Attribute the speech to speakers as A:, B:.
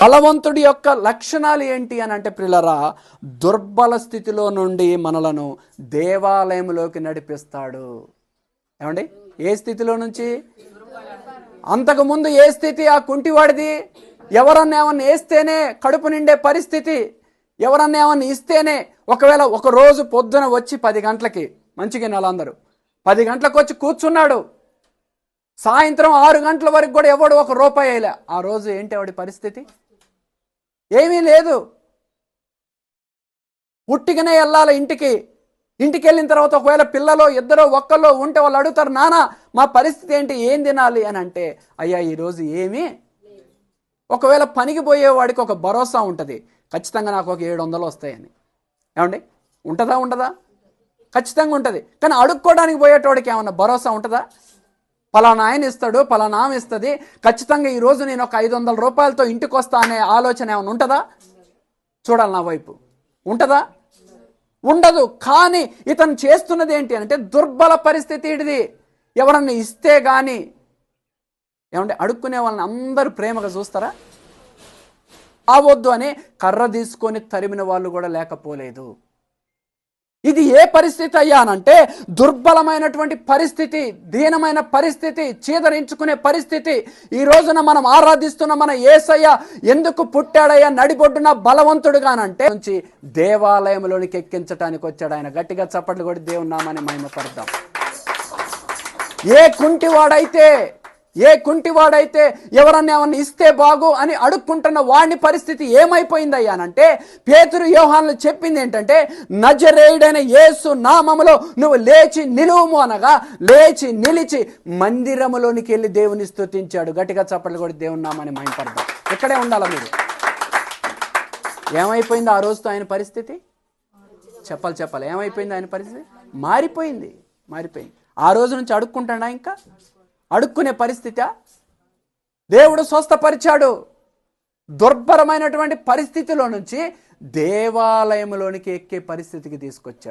A: బలవంతుడి యొక్క లక్షణాలు ఏంటి అని అంటే ప్రియులారా, దుర్బల స్థితిలో నుండి మనలను దేవాలయంలోకి నడిపిస్తాడు. ఏమండి, ఏ స్థితిలో నుంచి? అంతకుముందు ఏ స్థితి ఆ కుంటివాడిది? ఎవరన్నా ఏమన్నా వేస్తేనే కడుపు నిండే పరిస్థితి, ఎవరన్నా ఏమన్నా ఇస్తేనే. ఒకవేళ ఒక రోజు పొద్దున వచ్చి 10 గంటలకి, మంచిగా నెలందరూ 10 గంటలకు వచ్చి కూర్చున్నాడు, సాయంత్రం 6 గంటల వరకు కూడా ఎవడు ₹1 వేయలే. ఆ రోజు ఏంటి వాడి పరిస్థితి? ఏమీ లేదు. ఉట్టిగానే వెళ్ళాలి ఇంటికి. ఇంటికి వెళ్ళిన తర్వాత ఒకవేళ పిల్లలో ఇద్దరో ఒక్కలో ఉంటే వాళ్ళు అడుగుతారు, నాన్న మా పరిస్థితి ఏంటి, ఏం తినాలి అని అంటే, అయ్యా ఈరోజు ఏమీ. ఒకవేళ పనికి పోయేవాడికి ఒక భరోసా ఉంటుంది, ఖచ్చితంగా నాకు ఒక 700 వస్తాయని. ఏమండి, ఉంటుందా? ఉండదా? ఖచ్చితంగా ఉంటుంది. కానీ అడుక్కోవడానికి పోయేటోడికి ఏమన్నా భరోసా ఉంటుందా? పలానా ఆయన ఇస్తాడు, పలానా ఆమె ఇస్తుంది, ఖచ్చితంగా ఈరోజు నేను ఒక ₹500 ఇంటికి వస్తా అనే ఆలోచన ఏమైనా ఉంటుందా? చూడాలి నా వైపు. ఉంటుందా? ఉండదు. కానీ ఇతను చేస్తున్నది ఏంటి అంటే దుర్బల పరిస్థితి ఇది. ఎవరన్నా ఇస్తే కానీ, ఏమంటే అడుక్కునే వాళ్ళని అందరూ ప్రేమగా చూస్తారా? అవద్దు అని కర్ర తీసుకొని తరిమిన వాళ్ళు కూడా లేకపోలేదు. ఇది ఏ పరిస్థితి అయ్యానంటే దుర్బలమైనటువంటి పరిస్థితి, దీనమైన పరిస్థితి, చీదరించుకునే పరిస్థితి. ఈ రోజున మనం ఆరాధిస్తున్న మన యేసయ్య ఎందుకు పుట్టాడయ్యా నడిబొడ్డున బలవంతుడుగానంటే నుంచి దేవాలయంలోనికి ఎక్కించడానికి వచ్చాడు ఆయన. గట్టిగా చప్పట్లు కొట్టి దేవుని నామాన్ని మహిమపడదాం. ఏ కుంటివాడైతే ఎవరన్నా ఏమన్నా ఇస్తే బాగు అని అడుక్కుంటున్న వాడిని పరిస్థితి ఏమైపోయిందయ్యానంటే, పేతురు యోహానులు చెప్పింది ఏంటంటే, నజరేయుడైన యేసు నామములో నువ్వు లేచి నిలువుము అనగా లేచి నిలిచి మందిరములోనికి వెళ్ళి దేవుని స్తుతించాడు. గట్టిగా చప్పట్లు కొట్టి దేవుని నామాన్ని మహిమపడదాం. ఇక్కడే ఉండాలా మీరు. ఏమైపోయింది ఆ రోజుతో ఆయన పరిస్థితి? చెప్పాలి. ఏమైపోయింది ఆయన పరిస్థితి? మారిపోయింది. ఆ రోజు నుంచి అడుక్కుంటాడా? ఇంకా అడుక్కునే పరిస్థితి? దేవుడు స్వస్థపరిచాడు. దుర్భరమైనటువంటి పరిస్థితిలో నుంచి దేవాలయంలోనికి ఎక్కే పరిస్థితికి తీసుకొచ్చాడు.